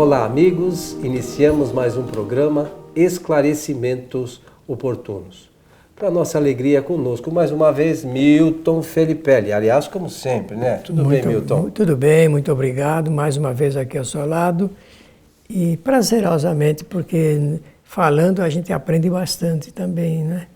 Olá, amigos. Iniciamos mais um programa Esclarecimentos Oportunos. Para nossa alegria, conosco mais uma vez Milton Felipelli. Aliás, como sempre, né? Tudo bem, Milton? Tudo bem, muito obrigado. Mais uma vez aqui ao seu lado. E prazerosamente, porque falando a gente aprende bastante também, né?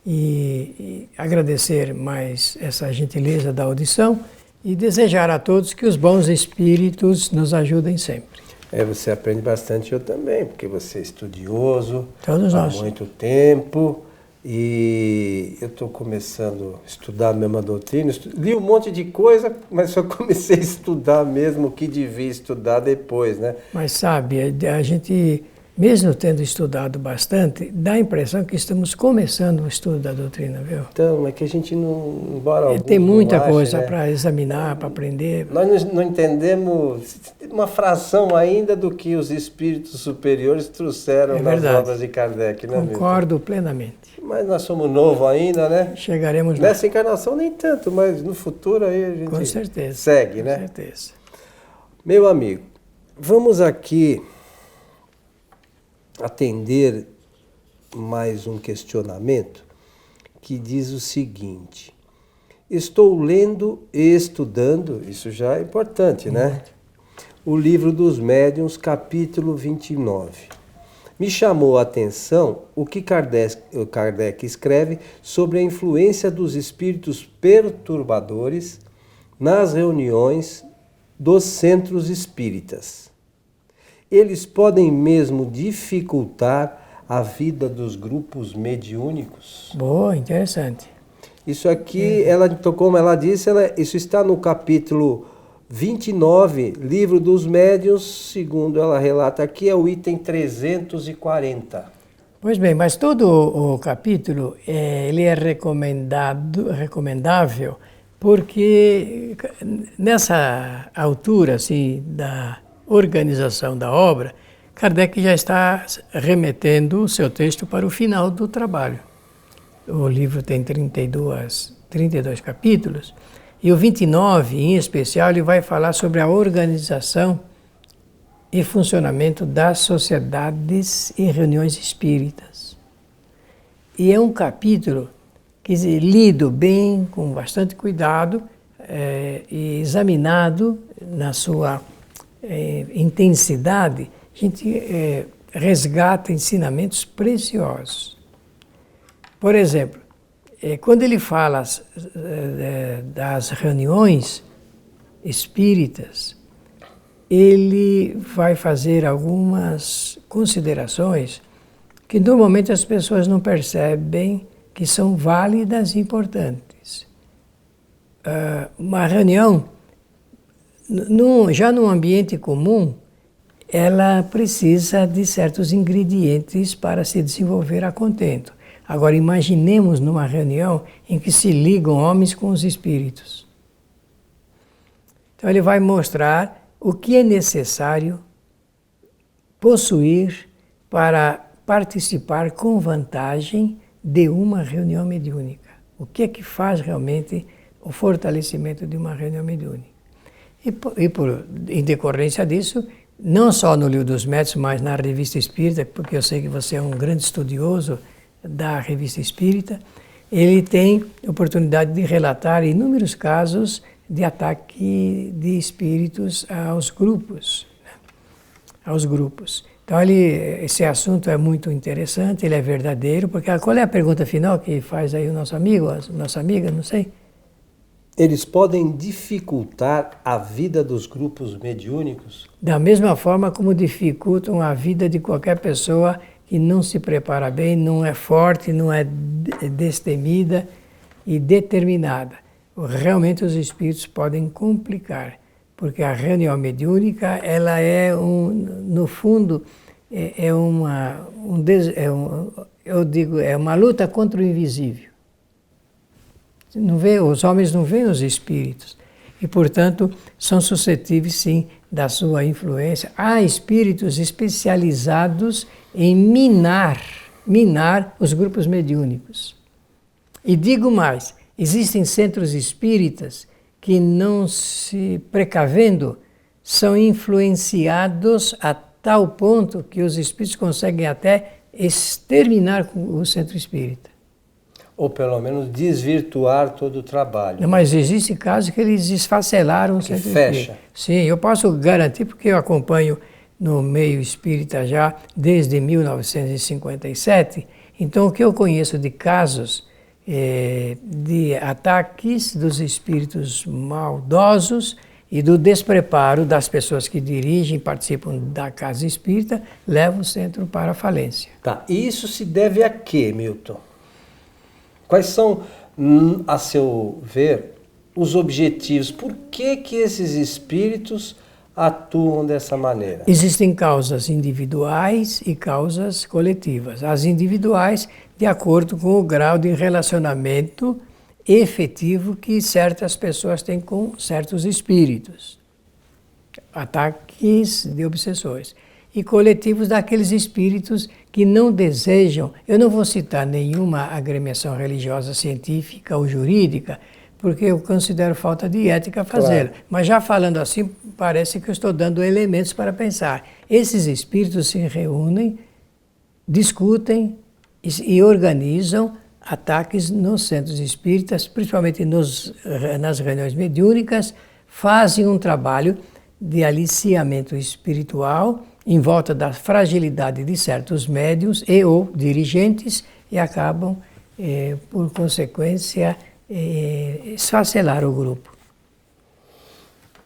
E agradecer mais essa gentileza da audição e desejar a todos que os bons espíritos nos ajudem sempre. Você aprende bastante, eu também, porque você é estudioso Todos há nós. muito tempo e eu estou começando a estudar a mesma doutrina. Li um monte de coisa, mas só comecei a estudar mesmo o que devia estudar depois, né? Mas sabe, a gente, mesmo tendo estudado bastante, dá a impressão que estamos começando o estudo da doutrina, viu? Então, é que a gente não, embora Tem muita não ache, coisa né? para examinar, para aprender. Nós não entendemos uma fração ainda do que os espíritos superiores trouxeram nas obras de Kardec, né, Milton? Concordo plenamente. Mas nós somos novos ainda, né? Chegaremos lá. Nessa encarnação nem tanto, mas no futuro aí a gente Com certeza. segue, né? Com certeza. Meu amigo, vamos aqui atender mais um questionamento que diz o seguinte: estou lendo e estudando, isso já é importante, né? O Livro dos Médiuns, capítulo 29. Me chamou a atenção o que Kardec escreve sobre a influência dos espíritos perturbadores nas reuniões dos centros espíritas. Eles podem mesmo dificultar a vida dos grupos mediúnicos? Boa, interessante. Isso aqui, como ela disse, isso está no capítulo 29, Livro dos Médiuns, segundo ela relata aqui, é o item 340. Pois bem, mas todo o capítulo ele é recomendável porque nessa altura assim, da organização da obra, Kardec já está remetendo o seu texto para o final do trabalho. O livro tem 32 capítulos. E o 29, em especial, ele vai falar sobre a organização e funcionamento das sociedades e reuniões espíritas. E é um capítulo que, lido bem, com bastante cuidado, e examinado na sua intensidade, a gente resgata ensinamentos preciosos. Por exemplo, quando ele fala das reuniões espíritas, ele vai fazer algumas considerações que normalmente as pessoas não percebem que são válidas e importantes. Uma reunião, já num ambiente comum, ela precisa de certos ingredientes para se desenvolver a contento. Agora, imaginemos numa reunião em que se ligam homens com os espíritos. Então, ele vai mostrar o que é necessário possuir para participar com vantagem de uma reunião mediúnica. O que é que faz realmente o fortalecimento de uma reunião mediúnica. Em decorrência disso, não só no Livro dos Médiuns, mas na Revista Espírita, porque eu sei que você é um grande estudioso da Revista Espírita, ele tem oportunidade de relatar inúmeros casos de ataque de espíritos aos grupos. Então, esse assunto é muito interessante, ele é verdadeiro, porque qual é a pergunta final que faz aí o nosso amigo, a nossa amiga, não sei? Eles podem dificultar a vida dos grupos mediúnicos? Da mesma forma como dificultam a vida de qualquer pessoa que não se prepara bem, não é forte, não é destemida e determinada. Realmente os espíritos podem complicar, porque a reunião mediúnica, ela é no fundo, é uma luta contra o invisível. Os homens não veem os espíritos e, portanto, são suscetíveis, sim, da sua influência. Há espíritos especializados em minar os grupos mediúnicos. E digo mais, existem centros espíritas que, não se precavendo, são influenciados tal ponto que os espíritos conseguem até exterminar o centro espírita. Ou pelo menos desvirtuar todo o trabalho. Mas existe casos que eles esfacelaram o centro espírita. Fecha. Sim, eu posso garantir porque eu acompanho no meio espírita já desde 1957. Então, o que eu conheço de casos de ataques dos espíritos maldosos e do despreparo das pessoas que dirigem e participam da casa espírita, leva o centro para a falência. Tá, e isso se deve a quê, Milton? Quais são, a seu ver, os objetivos? Por que esses espíritos atuam dessa maneira? Existem causas individuais e causas coletivas. As individuais, de acordo com o grau de relacionamento efetivo que certas pessoas têm com certos espíritos. Ataques de obsessores. E coletivos daqueles espíritos que não desejam. Eu não vou citar nenhuma agremiação religiosa, científica ou jurídica, porque eu considero falta de ética fazê-lo. Claro. Mas já falando assim, parece que eu estou dando elementos para pensar. Esses espíritos se reúnem, discutem e organizam ataques nos centros espíritas, principalmente nas reuniões mediúnicas, fazem um trabalho de aliciamento espiritual em volta da fragilidade de certos médiuns e ou dirigentes e acabam, por consequência, esfacelar o grupo.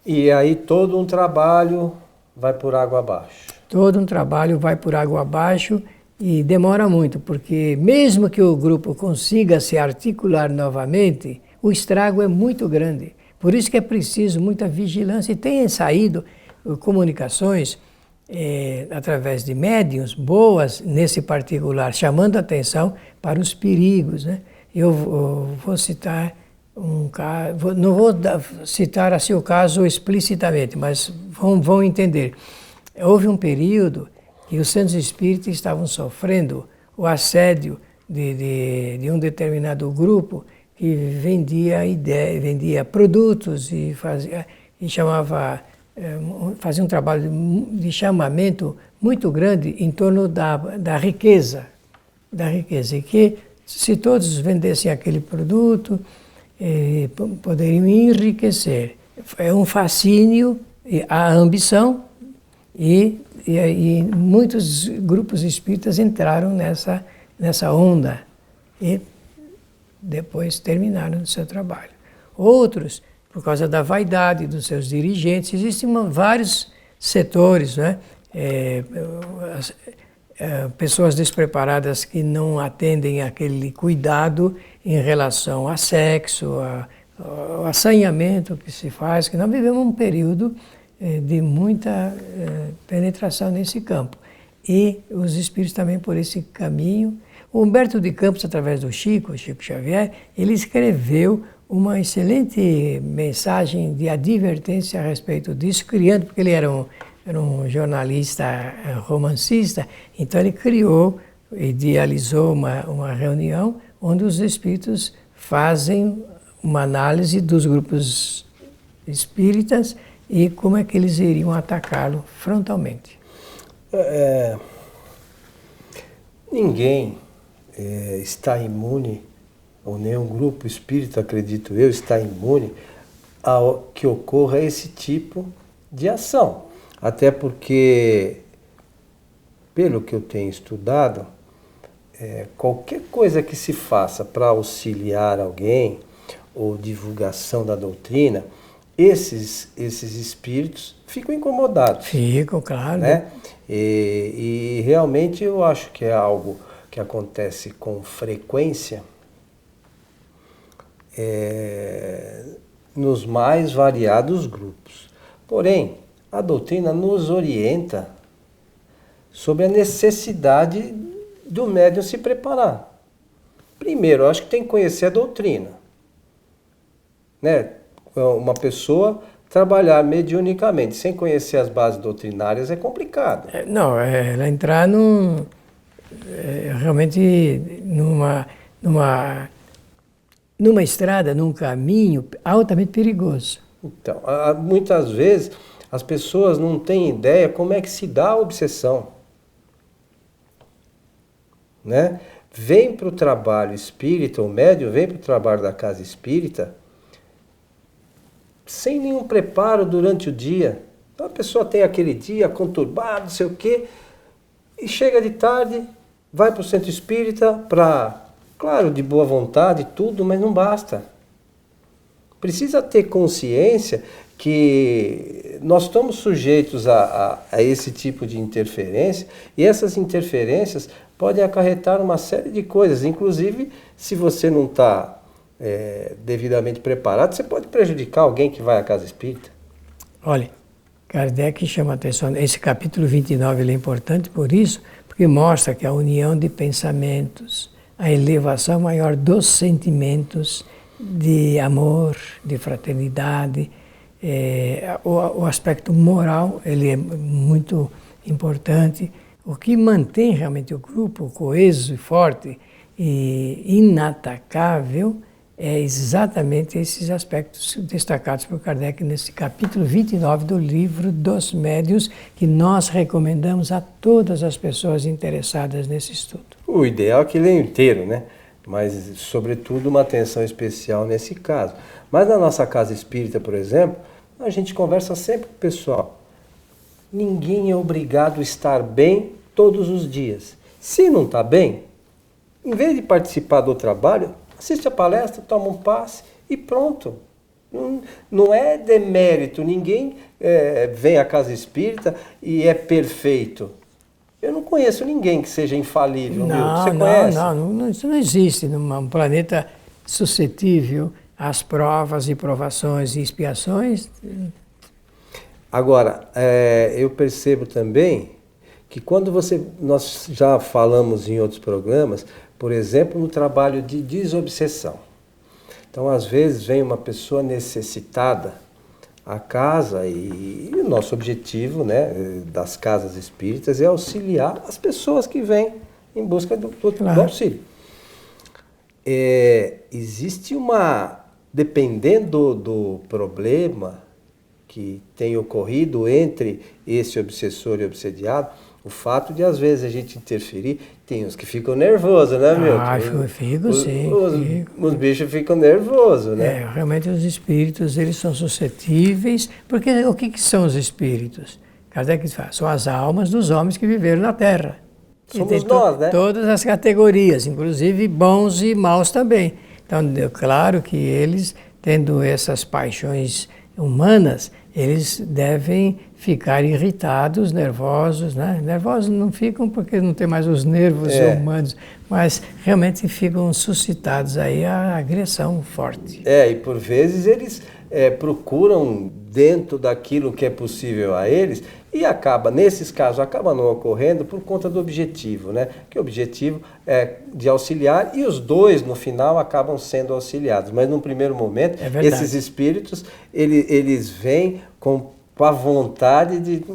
E aí todo um trabalho vai por água abaixo. Todo um trabalho vai por água abaixo e demora muito, porque mesmo que o grupo consiga se articular novamente, o estrago é muito grande. Por isso que é preciso muita vigilância e tem saído comunicações através de médiuns boas nesse particular, chamando a atenção para os perigos, né? Eu vou citar um caso, não vou citar assim o caso explicitamente, mas vão entender. Houve um período que os centros espíritas estavam sofrendo o assédio de um determinado grupo que vendia produtos e fazia um trabalho de chamamento muito grande em torno da riqueza, e que se todos vendessem aquele produto, poderiam enriquecer. É um fascínio, a ambição, e muitos grupos espíritas entraram nessa onda e depois terminaram o seu trabalho. Outros, por causa da vaidade dos seus dirigentes, existem vários setores, né? Pessoas despreparadas que não atendem aquele cuidado em relação a sexo, ao assanhamento que se faz, que nós vivemos um período de muita penetração nesse campo. E os espíritos também por esse caminho. O Humberto de Campos, através do Chico Xavier, ele escreveu uma excelente mensagem de advertência a respeito disso, criando, porque ele era um jornalista romancista, então ele criou, idealizou uma reunião onde os espíritos fazem uma análise dos grupos espíritas e como é que eles iriam atacá-lo frontalmente. Ninguém está imune, ou nenhum grupo espírita, acredito eu, está imune ao que ocorra esse tipo de ação. Até porque, pelo que eu tenho estudado, qualquer coisa que se faça para auxiliar alguém, ou divulgação da doutrina, esses espíritos ficam incomodados. Ficam, claro. Né? E realmente eu acho que é algo que acontece com frequência nos mais variados grupos. Porém, a doutrina nos orienta sobre a necessidade do médium se preparar. Primeiro, eu acho que tem que conhecer a doutrina. Né? Uma pessoa trabalhar mediunicamente sem conhecer as bases doutrinárias é complicado. Não, ela entrar realmente numa estrada, num caminho altamente perigoso. Então, muitas vezes As pessoas não têm ideia como é que se dá a obsessão. Né? Vem para o trabalho espírita, o médium vem para o trabalho da casa espírita sem nenhum preparo durante o dia. Então a pessoa tem aquele dia conturbado, não sei o quê, e chega de tarde, vai para o centro espírita para, claro, de boa vontade, tudo, mas não basta. Precisa ter consciência que nós estamos sujeitos a esse tipo de interferência, e essas interferências podem acarretar uma série de coisas. Inclusive, se você não está devidamente preparado, você pode prejudicar alguém que vai à casa espírita. Olha, Kardec chama a atenção, esse capítulo 29 ele é importante por isso, porque mostra que a união de pensamentos, a elevação maior dos sentimentos de amor, de fraternidade, o aspecto moral ele é muito importante. O que mantém realmente o grupo coeso e forte e inatacável é exatamente esses aspectos destacados por Kardec nesse capítulo 29 do livro dos Médiuns, que nós recomendamos a todas as pessoas interessadas nesse estudo. O ideal é que leia inteiro, né? Mas, sobretudo, uma atenção especial nesse caso. Mas na nossa casa espírita, por exemplo, a gente conversa sempre com o pessoal. Ninguém é obrigado a estar bem todos os dias. Se não está bem, em vez de participar do trabalho, assiste a palestra, toma um passe e pronto. Não é demérito, ninguém vem à casa espírita e é perfeito. Eu não conheço ninguém que seja infalível. Você conhece? Não, isso não existe. Num planeta suscetível às provas e provações e expiações. Agora, eu percebo também que quando nós já falamos em outros programas, por exemplo, no trabalho de desobsessão. Então, às vezes, vem uma pessoa necessitada à casa e o nosso objetivo, né, das casas espíritas é auxiliar as pessoas que vêm em busca do auxílio. Existe dependendo do problema que tem ocorrido entre esse obsessor e obsediado, o fato de, às vezes, a gente interferir, tem uns que ficam nervosos, né, Milton? Eu fico, sim. Os bichos ficam nervosos, né? Realmente os espíritos, eles são suscetíveis, porque o que são os espíritos? Kardec fala, são as almas dos homens que viveram na Terra. Somos nós, né? Todas as categorias, inclusive bons e maus também. Então, é claro que eles, tendo essas paixões humanas, eles devem ficar irritados, nervosos, né? Nervosos não ficam porque não tem mais os nervos humanos, mas realmente ficam suscitados aí a agressão forte. E por vezes eles procuram dentro daquilo que é possível a eles e nesses casos, acaba não ocorrendo por conta do objetivo, né? Que o objetivo é de auxiliar e os dois, no final, acabam sendo auxiliados. Mas, num primeiro momento, esses espíritos, eles vêm com a vontade de...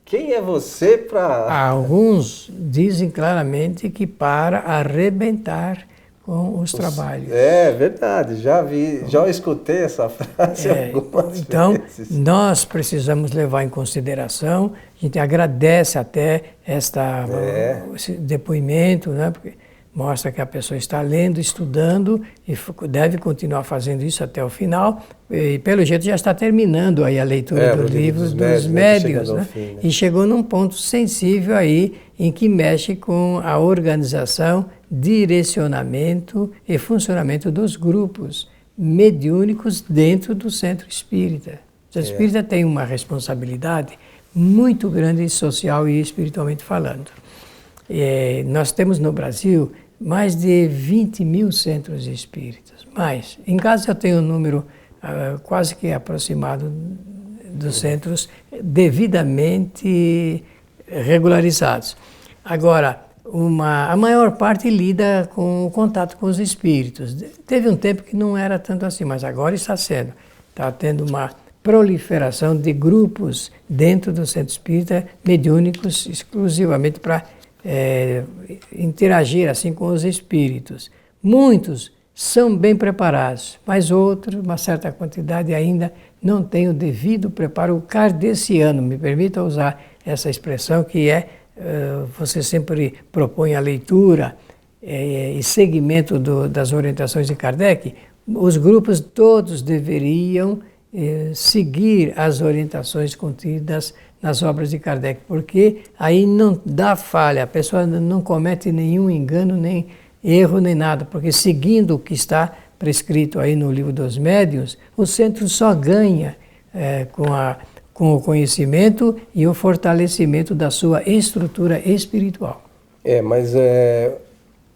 Quem é você para... Alguns dizem claramente que para arrebentar com os trabalhos. É verdade, já escutei essa frase algumas vezes. Então, nós precisamos levar em consideração, a gente agradece até esse depoimento, né, porque mostra que a pessoa está lendo, estudando e deve continuar fazendo isso até o final. E pelo jeito já está terminando aí a leitura do livro dos Médiuns, né? Fim, né? E chegou num ponto sensível aí em que mexe com a organização, direcionamento e funcionamento dos grupos mediúnicos dentro do centro espírita. O centro espírita tem uma responsabilidade muito grande social e espiritualmente falando. Nós temos no Brasil mais de 20 mil centros espíritas. Mais. Em casa eu tenho um número quase que aproximado dos centros devidamente regularizados. Agora, a maior parte lida com o contato com os espíritos. Teve um tempo que não era tanto assim, mas agora está sendo. Está tendo uma proliferação de grupos dentro do centro espírita, mediúnicos, exclusivamente para interagir assim com os espíritos. Muitos são bem preparados, mas outros, uma certa quantidade ainda não têm o devido preparo kardeciano. Me permita usar essa expressão que você sempre propõe a leitura e seguimento das orientações de Kardec. Os grupos todos deveriam seguir as orientações contidas nas obras de Kardec, porque aí não dá falha, a pessoa não comete nenhum engano, nem erro, nem nada, porque seguindo o que está prescrito aí no Livro dos Médiuns, o centro só ganha com o conhecimento e o fortalecimento da sua estrutura espiritual. Mas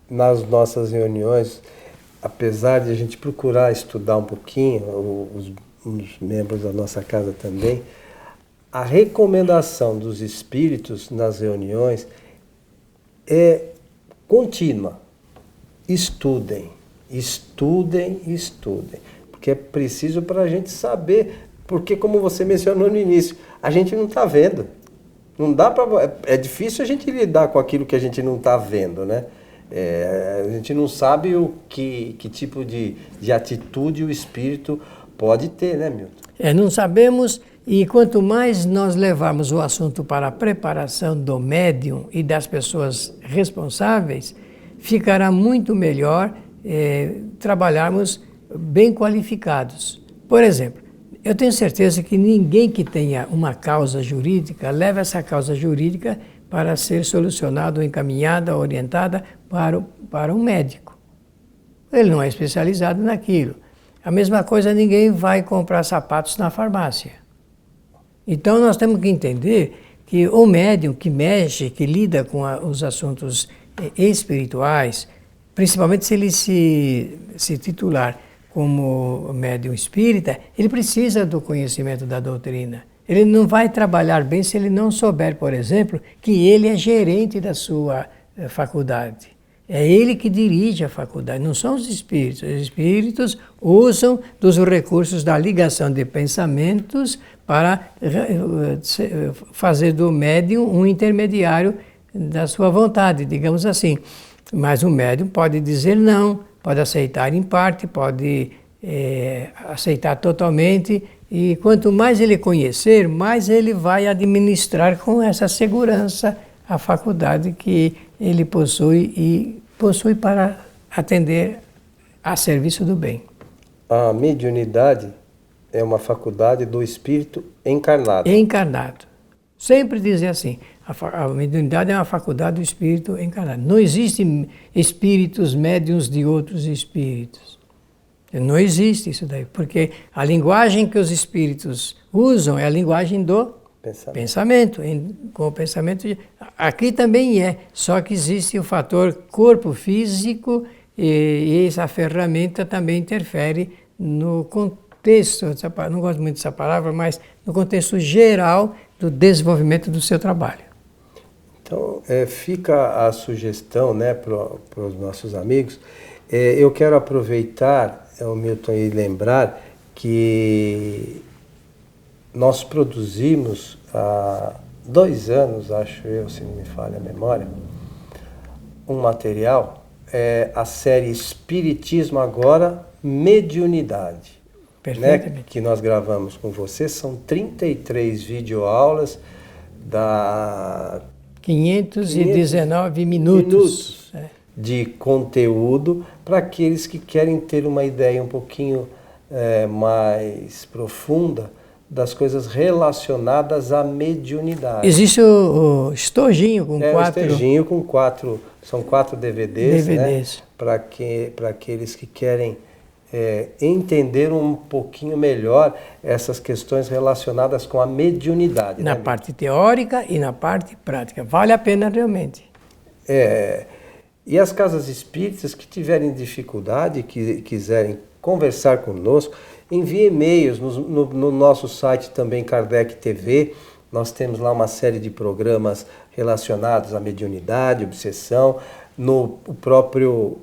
nas nossas reuniões, apesar de a gente procurar estudar um pouquinho, os membros da nossa casa também, a recomendação dos espíritos nas reuniões é contínua. Estudem, estudem, estudem. Porque é preciso para a gente saber, porque como você mencionou no início, a gente não está vendo. Não dá para. É difícil a gente lidar com aquilo que a gente não está vendo, né? A gente não sabe que tipo de atitude o espírito pode ter, né, Milton? Não sabemos, e quanto mais nós levarmos o assunto para a preparação do médium e das pessoas responsáveis, ficará muito melhor trabalharmos bem qualificados. Por exemplo, eu tenho certeza que ninguém que tenha uma causa jurídica leva essa causa jurídica para ser solucionada, ou encaminhada, ou orientada para um médico. Ele não é especializado naquilo. A mesma coisa, ninguém vai comprar sapatos na farmácia. Então nós temos que entender que o médium que mexe, que lida com os assuntos espirituais, principalmente se ele se titular como médium espírita, ele precisa do conhecimento da doutrina. Ele não vai trabalhar bem se ele não souber, por exemplo, que ele é gerente da sua faculdade. É ele que dirige a faculdade, não são os espíritos. Os espíritos usam dos recursos da ligação de pensamentos para fazer do médium um intermediário da sua vontade, digamos assim. Mas o médium pode dizer não, pode aceitar em parte, pode aceitar totalmente, e quanto mais ele conhecer, mais ele vai administrar com essa segurança a faculdade que ele possui e possui para atender a serviço do bem. A mediunidade é uma faculdade do espírito encarnado. Encarnado. Sempre dizer assim, a mediunidade é uma faculdade do espírito encarnado. Não existem espíritos médiuns de outros espíritos. Não existe isso daí, porque a linguagem que os espíritos usam é a linguagem do pensamento. Com o pensamento, aqui também só que existe o fator corpo físico e essa ferramenta também interfere no contexto, não gosto muito dessa palavra, mas no contexto geral do desenvolvimento do seu trabalho. Então, fica a sugestão, né, para os nossos amigos. Eu quero aproveitar, Milton, e lembrar que nós produzimos há 2 anos, acho eu, se não me falha a memória, um material, a série Espiritismo Agora, Mediunidade. Perfeitamente. Né, que nós gravamos com você, são 33 videoaulas da 519 minutos de conteúdo para aqueles que querem ter uma ideia um pouquinho mais profunda das coisas relacionadas à mediunidade. Existe o estojinho com 4... O estojinho com 4, são 4 DVDs. Né, para aqueles que querem entender um pouquinho melhor essas questões relacionadas com a mediunidade. Na parte teórica e na parte prática. Vale a pena realmente. E as casas espíritas que tiverem dificuldade, que quiserem conversar conosco, envie e-mails no nosso site também, Kardec TV. Nós temos lá uma série de programas relacionados à mediunidade, obsessão, no próprio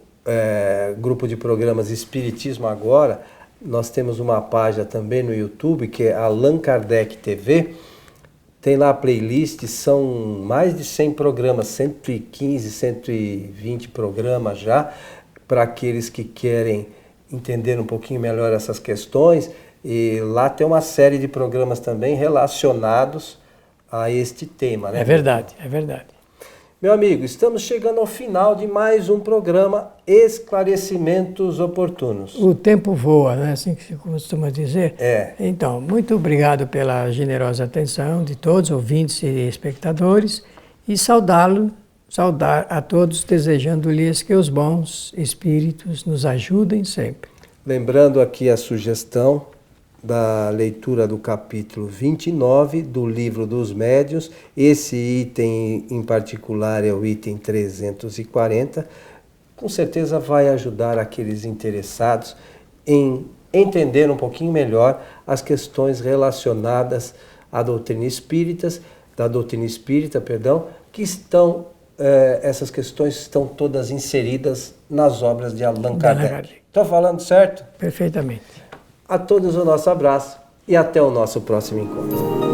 grupo de programas Espiritismo Agora, nós temos uma página também no YouTube, que é Allan Kardec TV. Tem lá a playlist, são mais de 100 programas, 115, 120 programas já, para aqueles que querem entender um pouquinho melhor essas questões. E lá tem uma série de programas também relacionados a este tema, né? É verdade, é verdade. Meu amigo, estamos chegando ao final de mais um programa Esclarecimentos Oportunos. O tempo voa, não é assim que se costuma dizer? É. Então, muito obrigado pela generosa atenção de todos, ouvintes e espectadores, e saudar a todos, desejando-lhes que os bons espíritos nos ajudem sempre. Lembrando aqui a sugestão da leitura do capítulo 29 do Livro dos Médiuns. Esse item em particular é o item 340. Com certeza vai ajudar aqueles interessados em entender um pouquinho melhor as questões relacionadas à doutrina espírita, que estão, essas questões estão todas inseridas nas obras de Allan Kardec. Estou falando certo? Perfeitamente. A todos o nosso abraço e até o nosso próximo encontro.